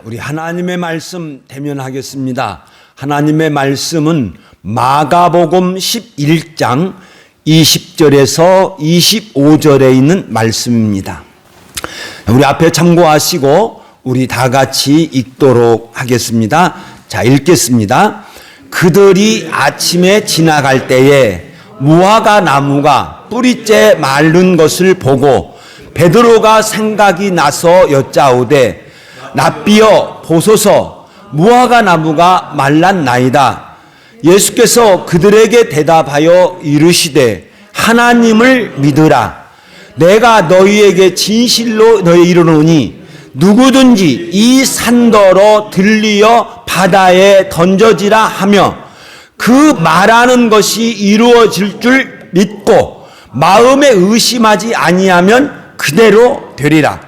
우리 하나님의 말씀 대면하겠습니다. 하나님의 말씀은 마가복음 11장 20절에서 25절에 있는 말씀입니다. 우리 앞에 참고하시고 우리 다 같이 읽도록 하겠습니다. 자, 읽겠습니다. 그들이 아침에 지나갈 때에 무화과 나무가 뿌리째 마른 것을 보고 베드로가 생각이 나서 여짜오되 랍비여 보소서 무화과 나무가 말랐나이다. 예수께서 그들에게 대답하여 이르시되 하나님을 믿으라. 내가 너희에게 진실로 너희 이르노니 누구든지 이 산더러 들리어 바다에 던져지라 하며 그 말하는 것이 이루어질 줄 믿고 마음에 의심하지 아니하면 그대로 되리라.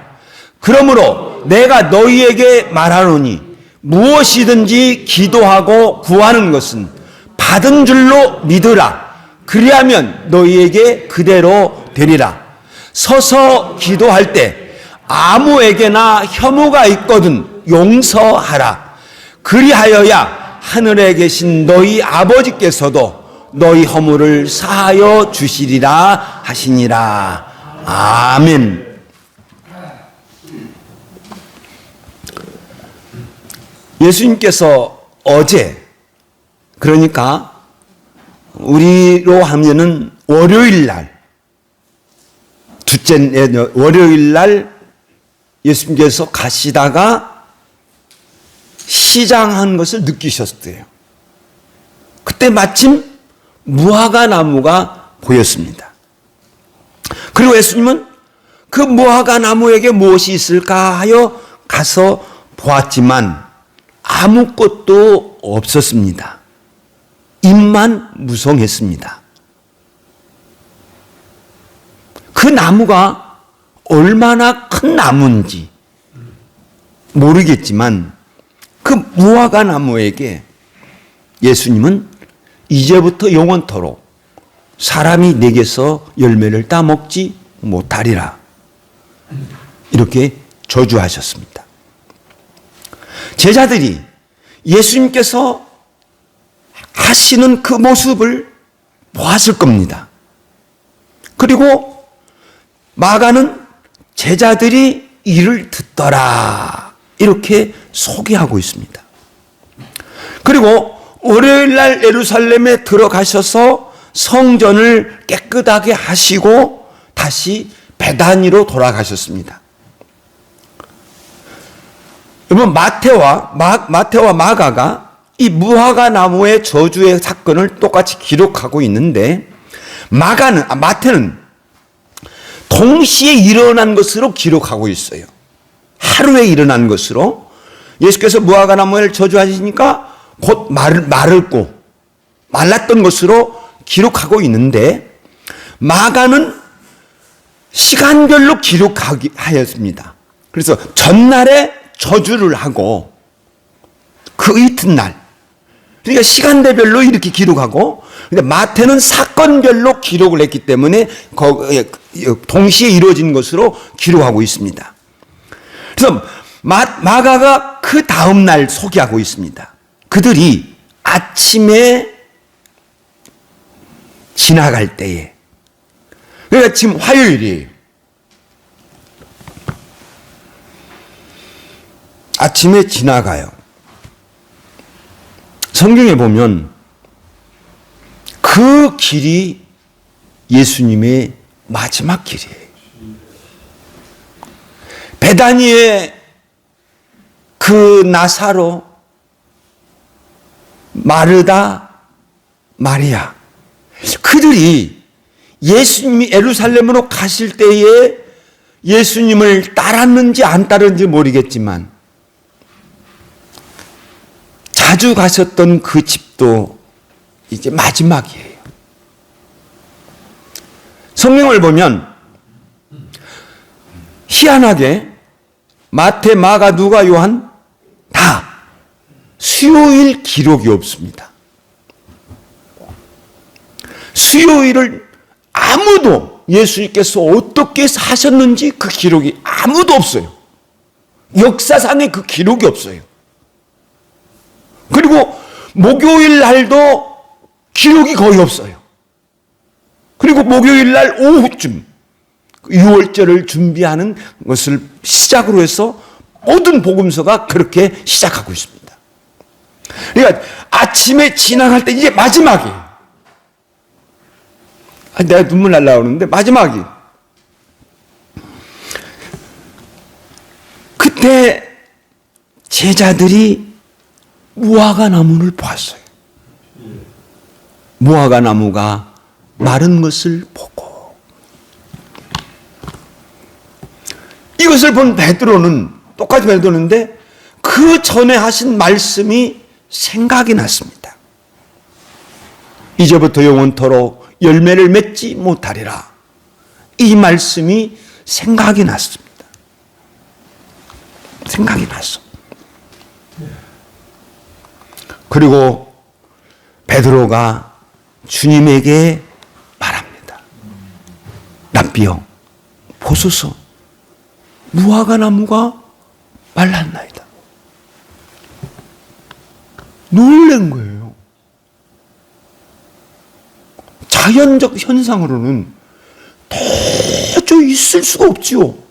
그러므로 내가 너희에게 말하노니 무엇이든지 기도하고 구하는 것은 받은 줄로 믿으라. 그리하면 너희에게 그대로 되리라. 서서 기도할 때 아무에게나 혐오가 있거든 용서하라. 그리하여야 하늘에 계신 너희 아버지께서도 너희 허물을 사하여 주시리라 하시니라. 아멘. 예수님께서 어제, 그러니까 우리로 하면은 월요일 날, 월요일 날 예수님께서 가시다가 시장한 것을 느끼셨대요. 그때 마침 무화과 나무가 보였습니다. 그리고 예수님은 그 무화과 나무에게 무엇이 있을까 하여 가서 보았지만 아무것도 없었습니다. 잎만 무성했습니다. 그 나무가 얼마나 큰 나무인지 모르겠지만 그 무화과 나무에게 예수님은 이제부터 영원토록 사람이 내게서 열매를 따먹지 못하리라. 이렇게 저주하셨습니다. 제자들이 예수님께서 하시는 그 모습을 보았을 겁니다. 그리고 마가는 제자들이 이를 듣더라 이렇게 소개하고 있습니다. 그리고 월요일 날 예루살렘에 들어가셔서 성전을 깨끗하게 하시고 다시 베다니로 돌아가셨습니다. 여러분, 마태와 마가가 이 무화과 나무의 저주의 사건을 똑같이 기록하고 있는데 마태는 동시에 일어난 것으로 기록하고 있어요. 하루에 일어난 것으로 예수께서 무화과 나무를 저주하시니까 곧 말랐던 것으로 기록하고 있는데 마가는 시간별로 기록하였습니다. 그래서 전날에 저주를 하고 그 이튿날, 그러니까 시간대별로 이렇게 기록하고, 근데 마태는 사건별로 기록을 했기 때문에 동시에 이루어진 것으로 기록하고 있습니다. 그래서 마가가 그 다음 날 소개하고 있습니다. 그들이 아침에 지나갈 때에, 그러니까 지금 화요일이에요. 아침에 지나가요. 성경에 보면 그 길이 예수님의 마지막 길이에요. 베다니의 그 나사로, 마르다, 마리아, 그들이 예수님이 예루살렘으로 가실 때에 예수님을 따랐는지 안 따랐는지 모르겠지만 자주 가셨던 그 집도 이제 마지막이에요. 성경을 보면 희한하게 마태, 마가, 누가, 요한 다 수요일 기록이 없습니다. 수요일을 아무도 예수님께서 어떻게 사셨는지 그 기록이 아무도 없어요. 역사상에 그 기록이 없어요. 그리고 목요일 날도 기록이 거의 없어요. 그리고 목요일 날 오후쯤 유월절을 준비하는 것을 시작으로 해서 모든 복음서가 그렇게 시작하고 있습니다. 그러니까 아침에 지나갈 때 이제 마지막이에요. 내가 눈물 날라오는데 마지막이. 그때 제자들이 무화과 나무를 보았어요. 무화과 나무가 마른 것을 보고 이것을 본 베드로는 똑같이 베드로인데 그 전에 하신 말씀이 생각이 났습니다. 이제부터 영원토록 열매를 맺지 못하리라. 이 말씀이 생각이 났습니다. 생각이 났어. 그리고 베드로가 주님에게 말합니다. 랍비여, 보소서, 무화과 나무가 말랐나이다. 놀란 거예요. 자연적 현상으로는 도저히 있을 수가 없지요.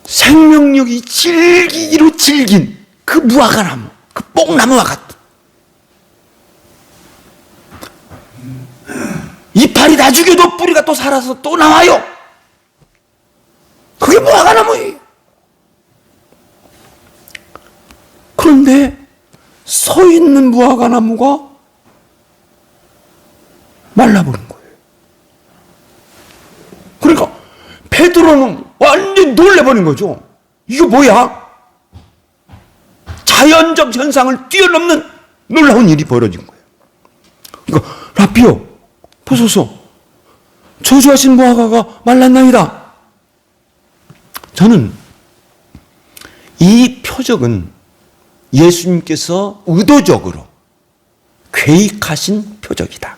생명력이 질기기로 질긴 그 무화과 나무, 그 뽕나무와 같다. 이파리 다 죽여도 뿌리가 또 살아서 또 나와요. 그게 무화과 나무예요. 그런데 서 있는 무화과 나무가 말라버린 거예요. 그러니까 베드로는 완전히 놀래버린 거죠. 이거 뭐야? 자연적 현상을 뛰어넘는 놀라운 일이 벌어진 거예요. 그러니까 랍비여, 보소서, 저주하신 무화과가 말랐나이다. 저는 이 표적은 예수님께서 의도적으로 계획하신 표적이다.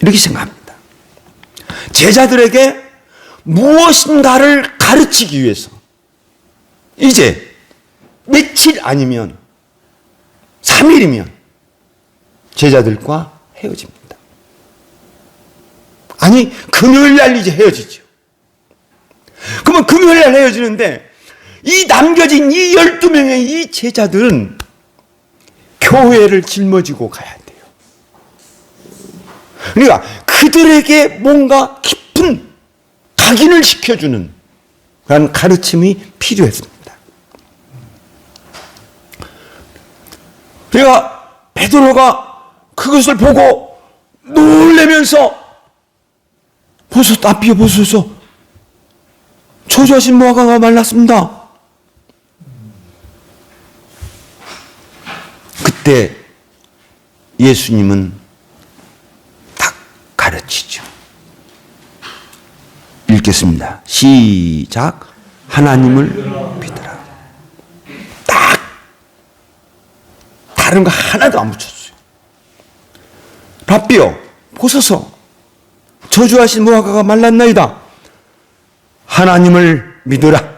이렇게 생각합니다. 제자들에게 무엇인가를 가르치기 위해서 이제 며칠 아니면 3일이면 제자들과 헤어집니다. 아니, 금요일 날 이제 헤어지죠. 그러면 금요일 날 헤어지는데 이 남겨진 이 12명의 이 제자들은 교회를 짊어지고 가야 돼요. 그러니까 그들에게 뭔가 깊은 각인을 시켜주는 그런 가르침이 필요했습니다. 그러니까 베드로가 그것을 보고 놀라면서 보소서, 앞이여 보소서, 저주하신 무화과가 말랐습니다. 그때 예수님은 딱 가르치죠. 읽겠습니다. 시작. 하나님을 믿으라. 딱 다른 거 하나도 안 붙였어요. 랍비여, 보소서, 저주하신 무화과가 말랐나이다. 하나님을 믿으라.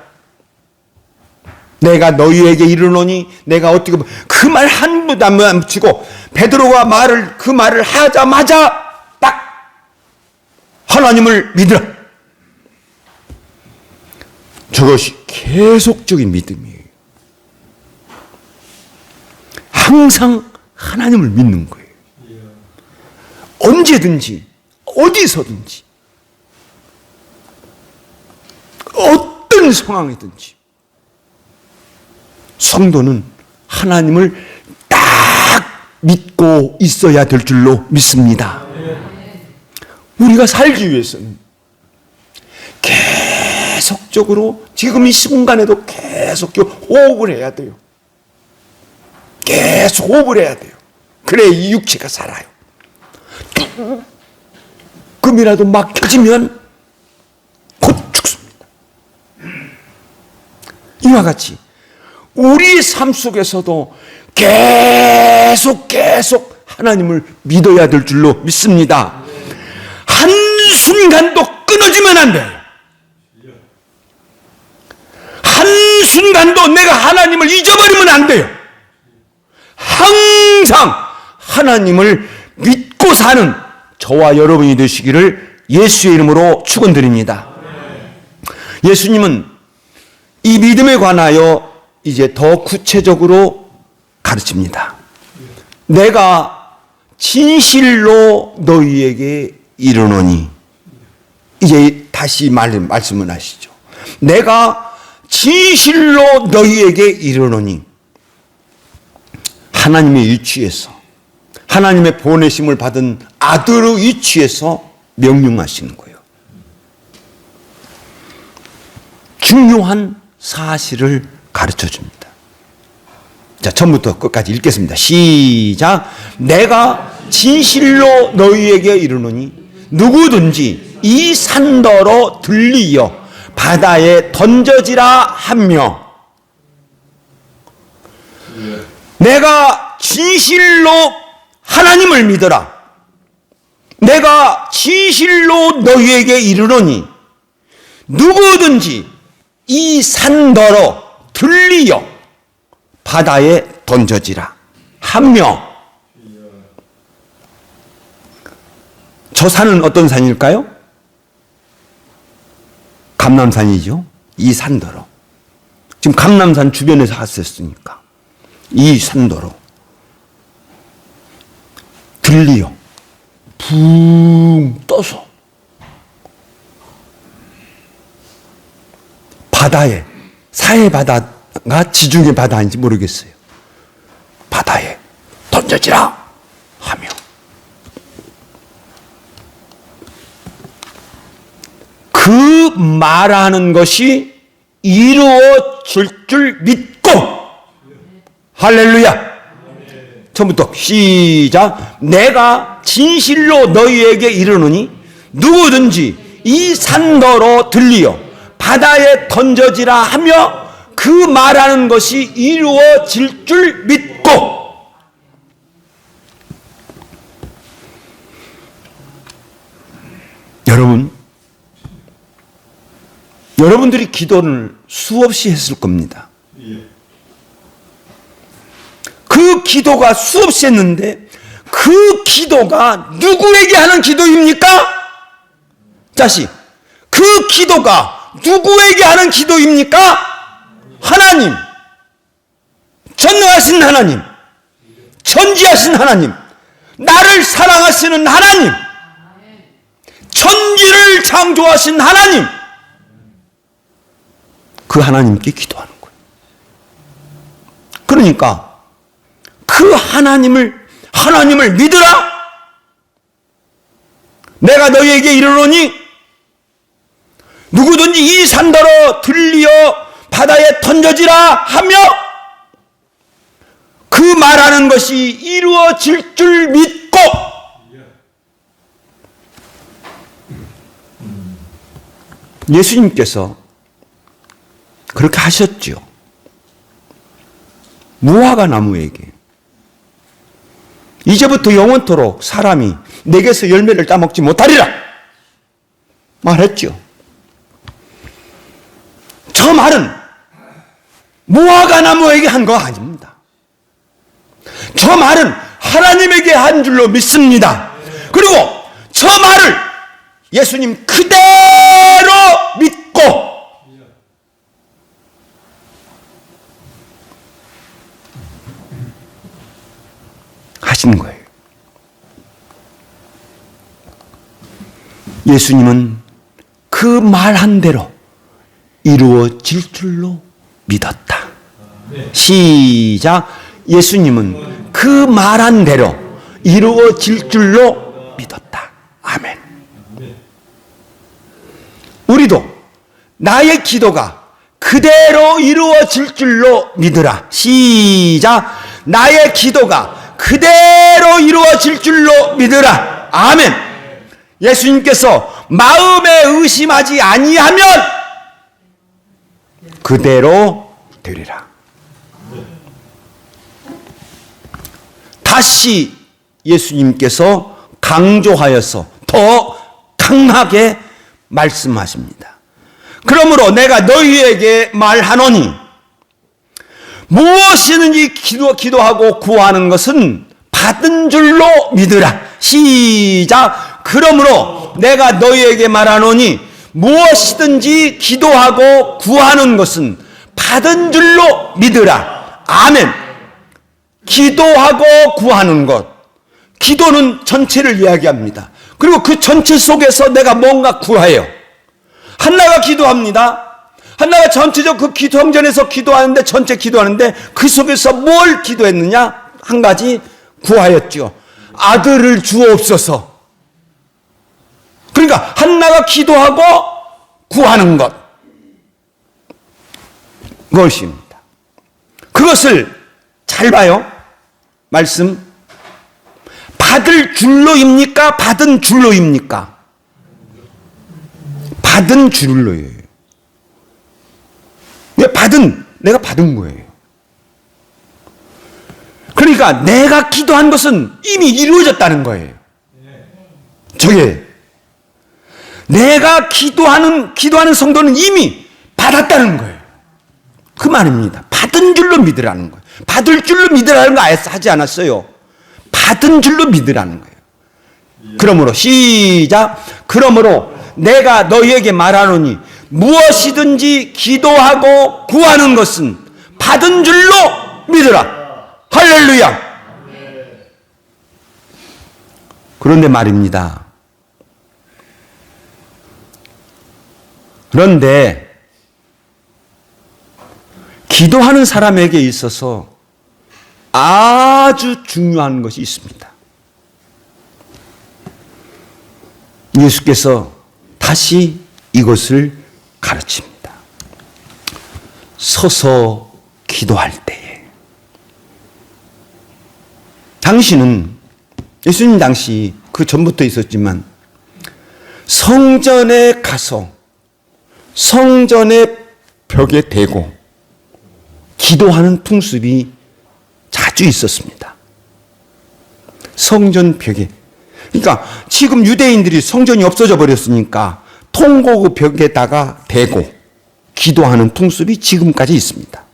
내가 너희에게 이르노니 내가 어떻게 그 말 한 번도 안 붙이고 베드로가 그 말을 하자마자 딱 하나님을 믿으라. 저것이 계속적인 믿음이에요. 항상 하나님을 믿는 거예요. 언제든지 어디서든지 어떤 상황이든지 성도는 하나님을 딱 믿고 있어야 될 줄로 믿습니다. 우리가 살기 위해서는 계속적으로 지금 이 순간에도 계속적으로 호흡을 해야 돼요. 계속 호흡을 해야 돼요. 그래야 이 육체가 살아요. 조금이라도 막혀지면 곧 죽습니다. 이와 같이 우리의 삶 속에서도 계속 하나님을 믿어야 될 줄로 믿습니다. 한순간도 끊어지면 안 돼요. 순간도 내가 하나님을 잊어버리면 안 돼요. 항상 하나님을 믿고 사는 저와 여러분이 되시기를 예수의 이름으로 축원드립니다. 예수님은 이 믿음에 관하여 이제 더 구체적으로 가르칩니다. 내가 진실로 너희에게 이르노니, 이제 다시 말씀을 하시죠. 내가 진실로 너희에게 이르노니, 하나님의 위치에서, 하나님의 보내심을 받은 아들의 위치에서 명령하시는 거예요. 중요한 사실을 가르쳐 줍니다. 자, 처음부터 끝까지 읽겠습니다. 시작. 내가 진실로 너희에게 이르노니 누구든지 이 산더러 들리어 바다에 던져지라 하며, 내가 진실로 하나님을 믿어라. 내가 진실로 너희에게 이르노니 누구든지 이 산더러 들리어 바다에 던져지라 하며. 저 산은 어떤 산일까요? 감람산이죠. 이 산더러. 지금 감람산 주변에서 왔었으니까 이 산더러 들리어 붕 떠서 바다에, 사해 바다가 지중해 바다인지 모르겠어요. 바다에 던져지라 하며. 그 말하는 것이 이루어질 줄 믿고, 할렐루야. 처음부터 시작. 내가 진실로 너희에게 이르노니 누구든지 이 산더러 들리어 바다에 던져지라 하며 그 말하는 것이 이루어질 줄 믿고. 여러분들이 기도를 수없이 했을 겁니다. 그 기도가 수없이 했는데 그 기도가 누구에게 하는 기도입니까? 자식, 그 기도가 누구에게 하는 기도입니까? 하나님, 전능하신 하나님, 전지하신 하나님, 나를 사랑하시는 하나님, 천지를 창조하신 하나님, 그 하나님께 기도하는 거예요. 그러니까 그 하나님을 믿으라. 내가 너희에게 이르노니 누구든지 이 산더러 들리어 바다에 던져지라 하며 그 말하는 것이 이루어질 줄 믿고. 예수님께서 그렇게 하셨죠. 무화과 나무에게 이제부터 영원토록 사람이 내게서 열매를 따먹지 못하리라 말했죠. 저 말은 무화과 나무에게 한 거 아닙니다. 저 말은 하나님에게 한 줄로 믿습니다. 그리고 저 말을 예수님 그대로 믿고 하신 거예요. 예수님은 그 말한 대로 이루어질 줄로 믿었다. 시작. 예수님은 그 말한 대로 이루어질 줄로 믿었다. 아멘. 우리도 나의 기도가 그대로 이루어질 줄로 믿으라. 시작. 나의 기도가 그대로 이루어질 줄로 믿으라. 아멘. 예수님께서 마음에 의심하지 아니하면 그대로 되리라. 다시 예수님께서 강조하여서 더 강하게 말씀하십니다. 그러므로 내가 너희에게 말하노니 무엇이든지 기도하고 구하는 것은 받은 줄로 믿으라. 시작. 그러므로 내가 너희에게 말하노니 무엇이든지 기도하고 구하는 것은 받은 줄로 믿으라. 아멘. 기도하고 구하는 것. 기도는 전체를 이야기합니다. 그리고 그 전체 속에서 내가 뭔가 구해요. 한나가 기도합니다. 한나가 전체적 그 성전에서 기도하는데, 전체 기도하는데 그 속에서 뭘 기도했느냐? 한 가지 구하였죠. 아들을 주옵소서. 그러니까 한나가 기도하고 구하는 것, 그것입니다. 그것을 잘 봐요. 말씀. 받을 줄로입니까? 받은 줄로입니까? 받은 줄로예요. 내가 받은 거예요. 그러니까 내가 기도한 것은 이미 이루어졌다는 거예요. 저게 내가 기도하는 성도는 이미 받았다는 거예요. 그 말입니다. 받은 줄로 믿으라는 거예요. 받을 줄로 믿으라는 거 아예 하지 않았어요. 받은 줄로 믿으라는 거예요. 그러므로 시작. 그러므로 내가 너희에게 말하노니 무엇이든지 기도하고 구하는 것은 받은 줄로 믿으라. 할렐루야. 그런데 말입니다. 그런데 기도하는 사람에게 있어서 아주 중요한 것이 있습니다. 예수께서 다시 이것을 가르칩니다. 서서 기도할 때에. 당신은 예수님 당시 그 전부터 있었지만 성전에 가서 성전의 벽에 대고 기도하는 풍습이 자주 있었습니다. 성전 벽에. 그러니까 지금 유대인들이 성전이 없어져 버렸으니까 통곡 벽에다가 대고 기도하는 풍습이 지금까지 있습니다.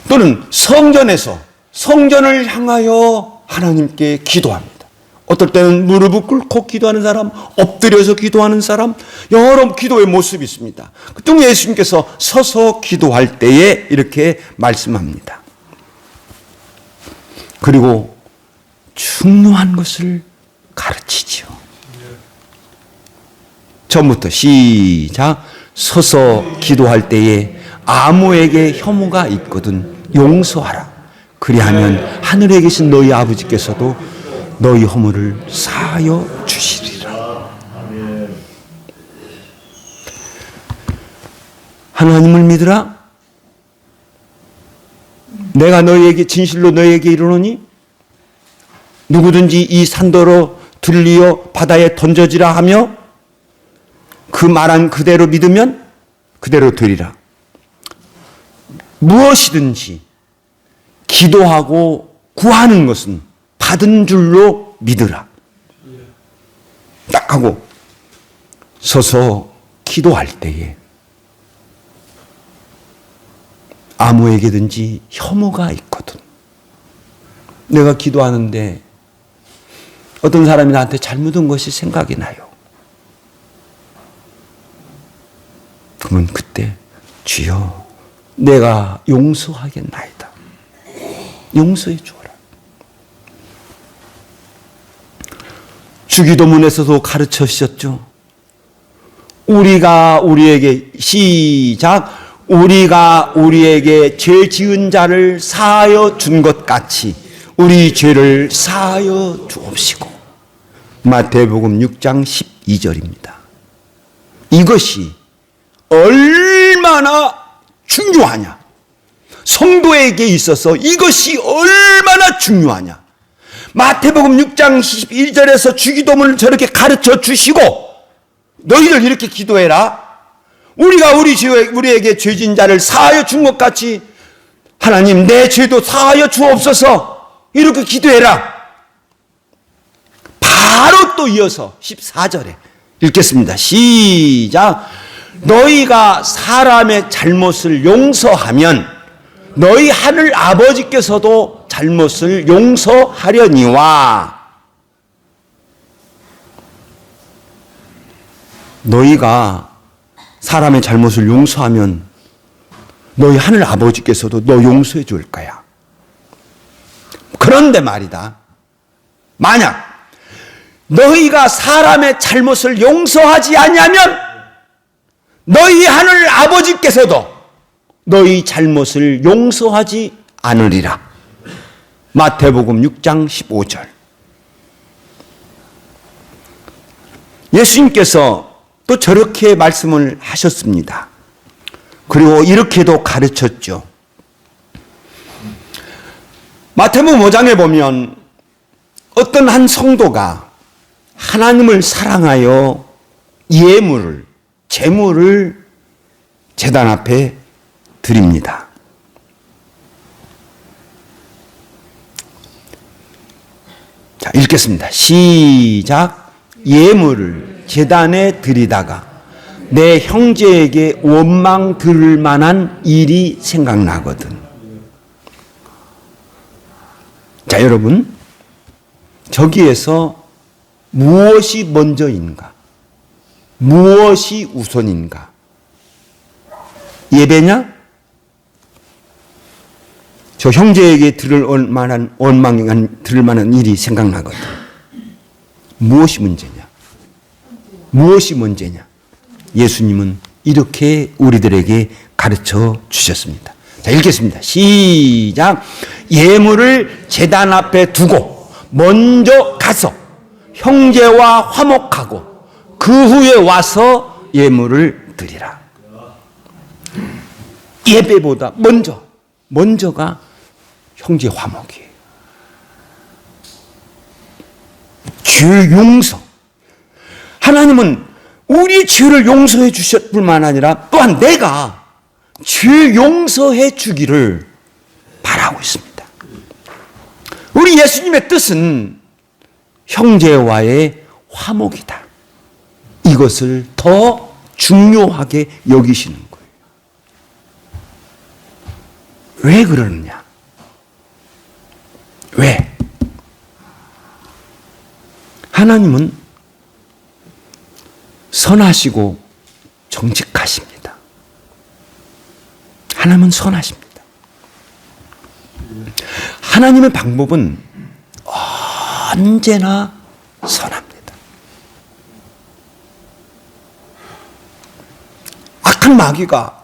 또는 성전에서 성전을 향하여 하나님께 기도합니다. 어떨 때는 무릎을 꿇고 기도하는 사람, 엎드려서 기도하는 사람, 여러 기도의 모습이 있습니다. 그중 예수님께서 서서 기도할 때에 이렇게 말씀합니다. 그리고 중요한 것을 가르치지요. 처음부터 시작. 서서 기도할 때에 아무에게 혐오가 있거든 용서하라. 그리하면 하늘에 계신 너희 아버지께서도 너희 허물을 사하여 주시리라. 하나님을 믿으라. 내가 너희에게 진실로 너희에게 이르노니 누구든지 이 산더러 들리어 바다에 던져지라 하며 그 말한 그대로 믿으면 그대로 되리라. 무엇이든지 기도하고 구하는 것은 받은 줄로 믿으라. 딱 하고 서서 기도할 때에 아무에게든지 혐오가 있거든. 내가 기도하는데 어떤 사람이 나한테 잘못한 것이 생각이 나요. 그러면 그때 주여 내가 용서하겠나이다. 용서해 주어라. 주기도문에서도 가르쳐 주셨죠. 우리가 우리에게 시작. 우리가 우리에게 죄 지은 자를 사하여 준 것 같이 우리 죄를 사하여 주옵시고. 마태복음 6장 12절입니다. 이것이 얼마나 중요하냐. 성도에게 있어서 이것이 얼마나 중요하냐. 마태복음 6장 11절에서 주기도문을 저렇게 가르쳐 주시고 너희들 이렇게 기도해라. 우리가 우리에게 죄진 자를 사하여 준 것 같이 하나님 내 죄도 사하여 주옵소서. 이렇게 기도해라. 바로 또 이어서 14절에 읽겠습니다. 시작. 너희가 사람의 잘못을 용서하면 너희 하늘 아버지께서도 잘못을 용서하려니와. 너희가 사람의 잘못을 용서하면 너희 하늘 아버지께서도 너 용서해 줄 거야. 그런데 말이다, 만약 너희가 사람의 잘못을 용서하지 아니하면 너희 하늘 아버지께서도 너희 잘못을 용서하지 않으리라. 마태복음 6장 15절. 예수님께서 또 저렇게 말씀을 하셨습니다. 그리고 이렇게도 가르쳤죠. 마태복음 5장에 보면 어떤 한 성도가 하나님을 사랑하여 예물을, 제물을 제단 앞에 드립니다. 자, 읽겠습니다. 시작. 예물을 제단에 드리다가 내 형제에게 원망 들을 만한 일이 생각나거든. 자, 여러분, 저기에서 무엇이 먼저인가? 무엇이 우선인가? 예배냐? 저 형제에게 들을 만한 원망 들을 만한 일이 생각나거든. 무엇이 문제냐? 무엇이 문제냐? 예수님은 이렇게 우리들에게 가르쳐 주셨습니다. 자, 읽겠습니다. 시작. 예물을 제단 앞에 두고 먼저 가서 형제와 화목하고 그 후에 와서 예물을 드리라. 예배보다 먼저가 형제 화목이에요. 죄 용서. 하나님은 우리 죄를 용서해 주실 뿐만 아니라 또한 내가 죄 용서해 주기를 바라고 있습니다. 우리 예수님의 뜻은 형제와의 화목이다. 이것을 더 중요하게 여기시는 거예요. 왜 그러느냐? 왜? 하나님은 선하시고 정직하십니다. 하나님은 선하십니다. 하나님의 방법은 언제나 선합니다. 악한 마귀가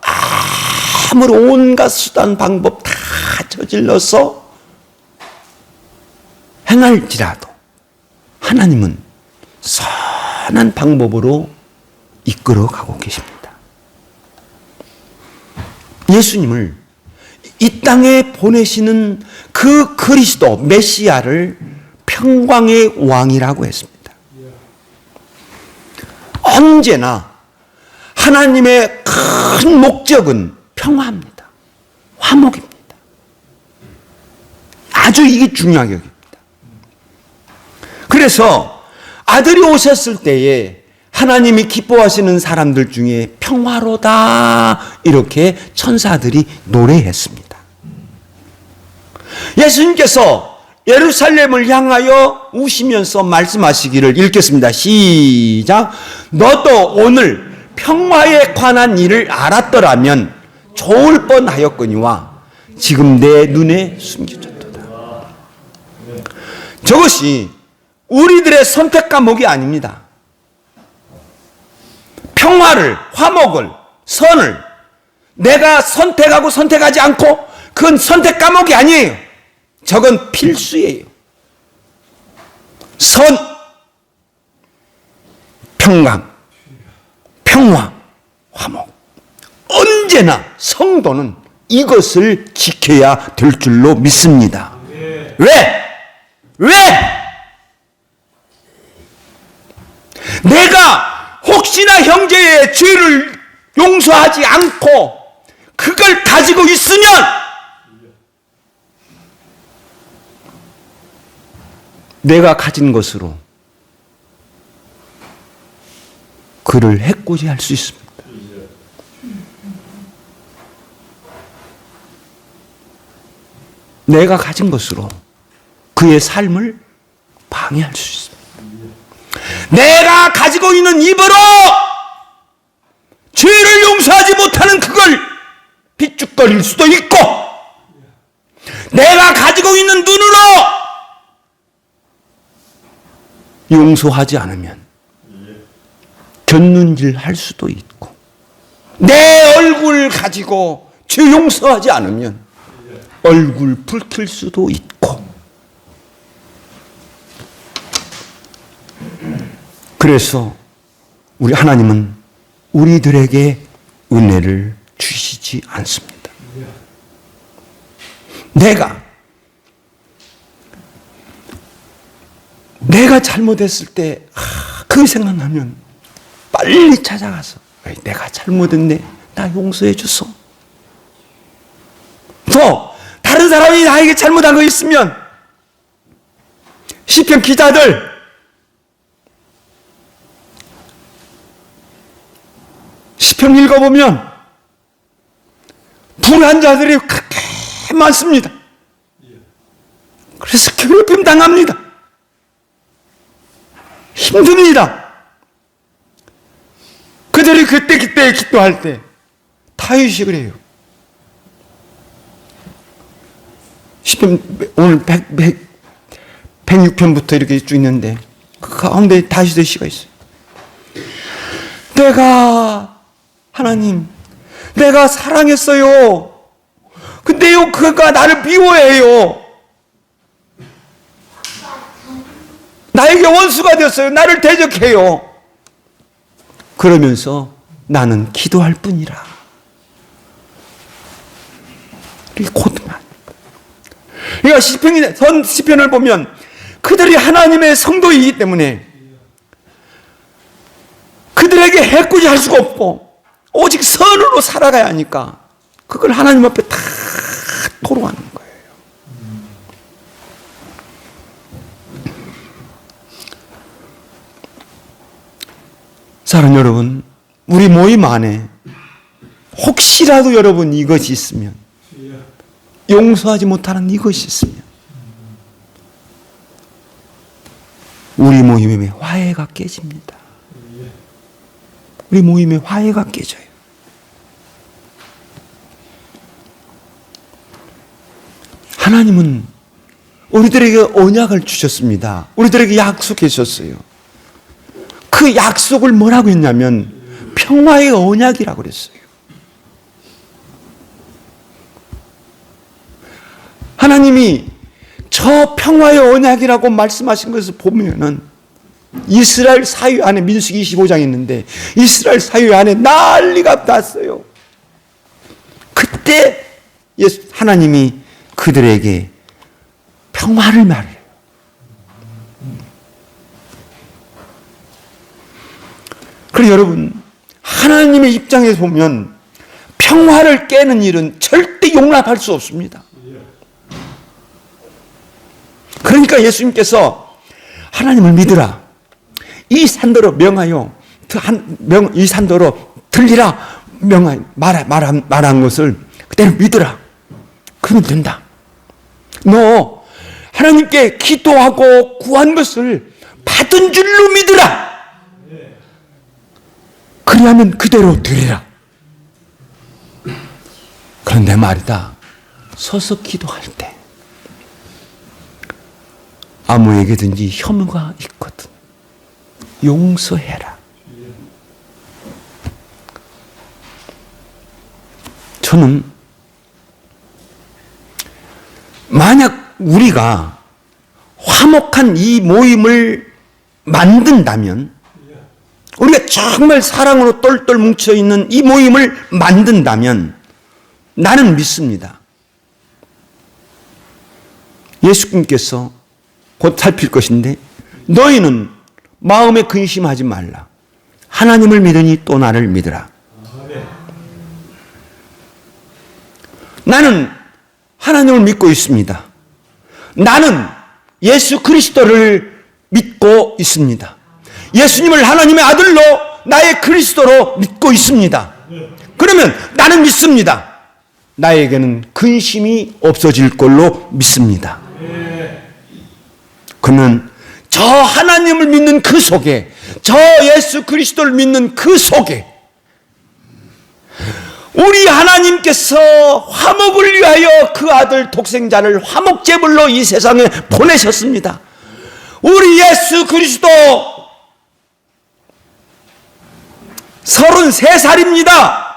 아무리 온갖 수단 방법 다 저질러서 행할지라도 하나님은 선한 방법으로 이끌어가고 계십니다. 예수님을 이 땅에 보내시는 그 그리스도 메시아를 평강의 왕이라고 했습니다. 언제나 하나님의 큰 목적은 평화입니다. 화목입니다. 아주 이게 중요하게 여깁니다. 그래서 아들이 오셨을 때에 하나님이 기뻐하시는 사람들 중에 평화로다 이렇게 천사들이 노래했습니다. 예수님께서 예루살렘을 향하여 우시면서 말씀하시기를 읽겠습니다. 시작. 너도 오늘 평화에 관한 일을 알았더라면 좋을 뻔하였거니와 지금 내 눈에 숨겨졌도다. 저것이 우리들의 선택 과목이 아닙니다. 평화를, 화목을, 선을 내가 선택하고 선택하지 않고 그건 선택 과목이 아니에요. 저건 필수예요. 선, 평강, 평화, 화목. 언제나 성도는 이것을 지켜야 될 줄로 믿습니다. 왜? 내가 혹시나 형제의 죄를 용서하지 않고 그걸 가지고 있으면 내가 가진 것으로 그를 해코지 할 수 있습니다. 내가 가진 것으로 그의 삶을 방해할 수 있습니다. 내가 가지고 있는 입으로 죄를 용서하지 못하는 그걸 빗죽거릴 수도 있고, 내가 가지고 있는 눈으로 용서하지 않으면 곁눈질 할 수도 있고, 내 얼굴 가지고 죄 용서하지 않으면 얼굴 붉힐 수도 있고. 그래서 우리 하나님은 우리들에게 은혜를 주시지 않습니다. 내가 잘못했을 때 그 생각나면 빨리 찾아가서 내가 잘못했네, 나 용서해 주소. 또 다른 사람이 나에게 잘못한 거 있으면 시편 기자들 시편 읽어보면 불의한 자들이 그렇게 많습니다. 그래서 괴롭힘 당합니다. 힘듭니다. 그들이 그때 기도할 때 타의식을 해요. 시편 오늘 106편부터 이렇게 쭉 있는데 그 가운데 다윗의 시가 있어요. 하나님, 내가 사랑했어요. 근데요, 그가 나를 미워해요. 나에게 원수가 되었어요. 나를 대적해요. 그러면서 나는 기도할 뿐이라. 이게 고통만. 그러니까 시편을 보면 그들이 하나님의 성도이기 때문에 그들에게 해코지 할 수가 없고 오직 선으로 살아가야 하니까 그걸 하나님 앞에 다 토로하는 거예요. 사랑하는 여러분, 우리 모임 안에 혹시라도 여러분 이것이 있으면, 용서하지 못하는 이것이 있으면 우리 모임의 화해가 깨집니다. 우리 모임의 화해가 깨져요. 하나님은 우리들에게 언약을 주셨습니다. 우리들에게 약속해 주셨어요. 그 약속을 뭐라고 했냐면 평화의 언약이라고 그랬어요. 하나님이 저 평화의 언약이라고 말씀하신 것을 보면은 이스라엘 사회 안에 민수기 25장이 있는데 이스라엘 사회 안에 난리가 났어요. 그때 하나님이 그들에게 평화를 말해요. 그래서 여러분, 하나님의 입장에서 보면 평화를 깨는 일은 절대 용납할 수 없습니다. 그러니까 예수님께서 하나님을 믿으라. 이 산더러 명하여 이 산더러 들리라 말한 것을 그대로 믿으라. 그러면 된다. 너 하나님께 기도하고 구한 것을 받은 줄로 믿으라. 그리하면 그대로 되리라. 그런데 말이다, 서서 기도할 때 아무에게든지 혐오가 있거든 용서해라. 저는 만약 우리가 화목한 이 모임을 만든다면, 우리가 정말 사랑으로 똘똘 뭉쳐있는 이 모임을 만든다면 나는 믿습니다. 예수님께서 곧 살필 것인데 너희는 마음에 근심하지 말라. 하나님을 믿으니 또 나를 믿으라. 나는 하나님을 믿고 있습니다. 나는 예수 그리스도를 믿고 있습니다. 예수님을 하나님의 아들로 나의 그리스도로 믿고 있습니다. 그러면 나는 믿습니다. 나에게는 근심이 없어질 걸로 믿습니다. 그는 저 하나님을 믿는 그 속에, 저 예수 그리스도를 믿는 그 속에 우리 하나님께서 화목을 위하여 그 아들 독생자를 화목제물로 이 세상에 보내셨습니다. 우리 예수 그리스도 33살입니다.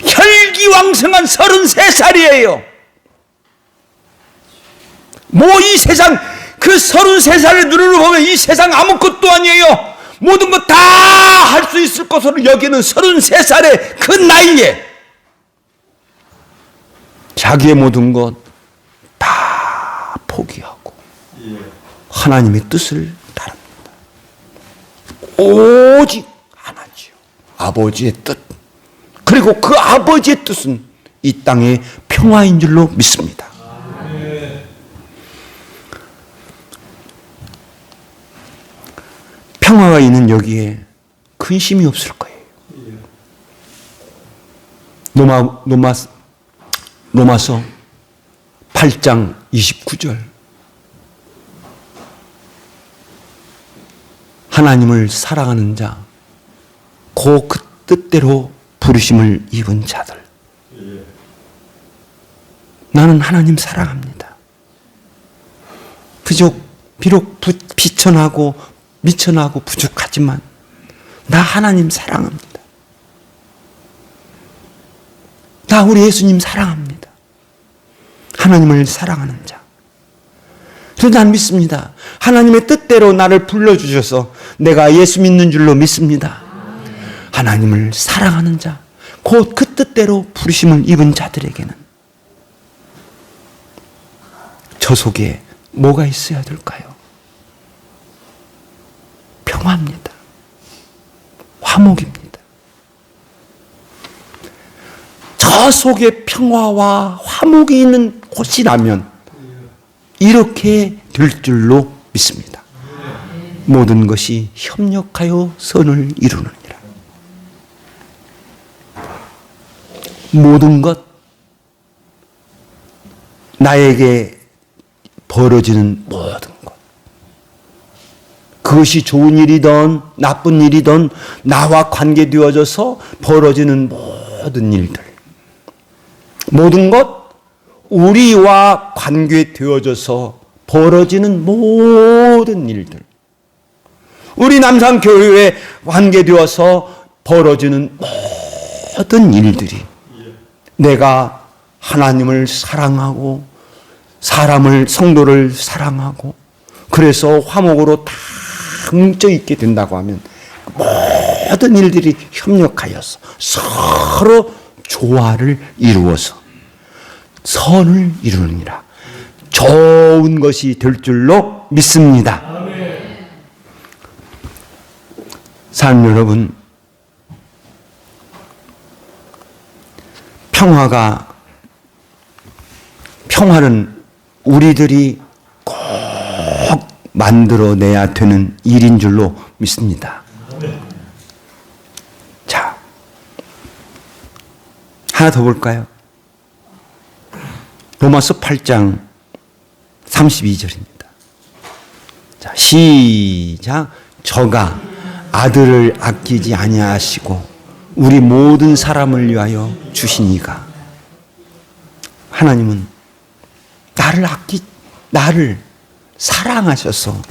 혈기왕성한 33살이에요. 뭐 이 세상, 그 33살의 눈으로 보면 이 세상 아무것도 아니에요. 모든 것 다 할 수 있을 것으로 여기는 33살의 그 나이에 자기의 모든 것 다 포기하고 하나님의 뜻을 따릅니다. 오직 하나지요. 아버지의 뜻. 그리고 그 아버지의 뜻은 이 땅의 평화인 줄로 믿습니다. 평화가 있는 여기에 근심이 없을 거예요. 로마서 8장 29절. 하나님을 사랑하는 자, 그 뜻대로 부르심을 입은 자들. 나는 하나님 사랑합니다. 비록 비천하고 미천하고 부족하지만 나 하나님 사랑합니다. 나 우리 예수님 사랑합니다. 하나님을 사랑하는 자. 그래서 난 믿습니다. 하나님의 뜻대로 나를 불러주셔서 내가 예수 믿는 줄로 믿습니다. 하나님을 사랑하는 자, 곧 그 뜻대로 부르심을 입은 자들에게는 저 속에 뭐가 있어야 될까요? 평화입니다. 화목입니다. 저 속에 평화와 화목이 있는 곳이라면 이렇게 될 줄로 믿습니다. 모든 것이 협력하여 선을 이루느니라. 모든 것, 나에게 벌어지는 모든 것, 그것이 좋은 일이든 나쁜 일이든 나와 관계되어져서 벌어지는 모든 일들, 모든 것, 우리와 관계되어져서 벌어지는 모든 일들, 우리 남산교회에 관계되어서 벌어지는 모든 일들이 내가 하나님을 사랑하고 사람을, 성도를 사랑하고 그래서 화목으로 다 뭉쳐 있게 된다고 하면 모든 일들이 협력하여서 서로 조화를 이루어서 선을 이루느니라. 좋은 것이 될 줄로 믿습니다. 사람 여러분, 평화는 우리들이 꼭 만들어내야 되는 일인 줄로 믿습니다. 자, 하나 더 볼까요? 로마서 8장 32절입니다. 자, 시작. 저가 아들을 아끼지 아니하시고 우리 모든 사람을 위하여 주시니가. 하나님은 나를 사랑하셔서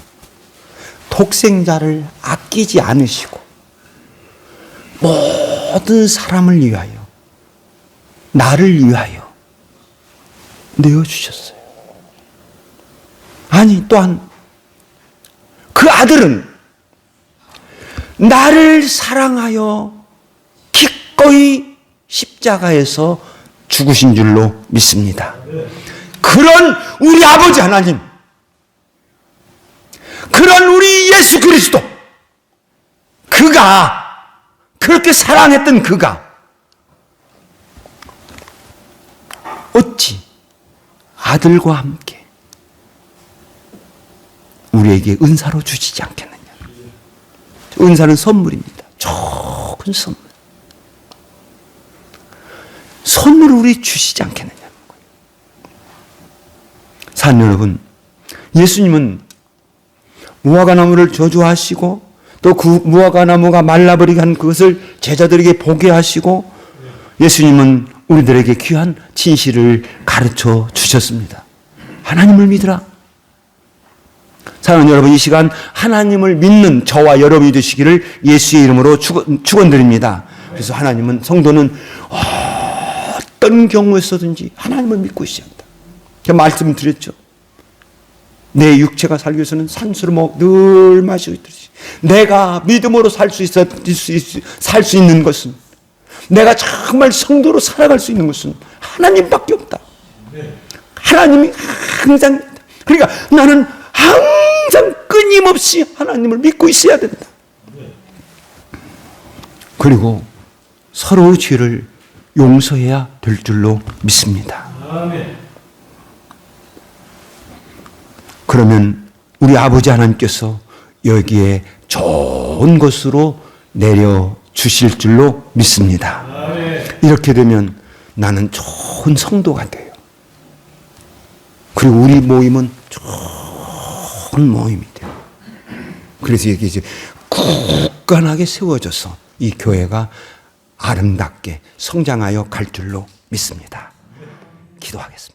독생자를 아끼지 않으시고 모든 사람을 위하여, 나를 위하여 내어주셨어요. 아니, 또한 그 아들은 나를 사랑하여 기꺼이 십자가에서 죽으신 줄로 믿습니다. 그런 우리 아버지 하나님, 그런 우리 예수 그리스도, 그가 그렇게 사랑했던 그가 어찌 아들과 함께 우리에게 은사로 주시지 않겠느냐. 은사는 선물입니다. 좋은 선물. 선물을 우리 주시지 않겠느냐는 거예요. 사랑 여러분, 예수님은 무화과나무를 저주하시고 또 그 무화과나무가 말라버리게 한 그것을 제자들에게 보게 하시고 예수님은 우리들에게 귀한 진실을 가르쳐 주셨습니다. 하나님을 믿으라. 사랑하는 여러분, 이 시간 하나님을 믿는 저와 여러분이 되시기를 예수의 이름으로 축원드립니다. 그래서 하나님은, 성도는 어떤 경우에서든지 하나님을 믿고 있어야 한다. 제가 말씀드렸죠. 내 육체가 살기 위해서는 산수를 늘 마시고 있듯이 내가 믿음으로 살 수 있는 것은, 내가 정말 성도로 살아갈 수 있는 것은 하나님밖에 없다. 하나님이 항상, 그러니까 나는 항상 끊임없이 하나님을 믿고 있어야 된다. 그리고 서로의 죄를 용서해야 될 줄로 믿습니다. 그러면 우리 아버지 하나님께서 여기에 좋은 것으로 내려주실 줄로 믿습니다. 이렇게 되면 나는 좋은 성도가 돼요. 그리고 우리 모임은 좋은 모임이 돼요. 그래서 이게 이제 굳건하게 세워져서 이 교회가 아름답게 성장하여 갈 줄로 믿습니다. 기도하겠습니다.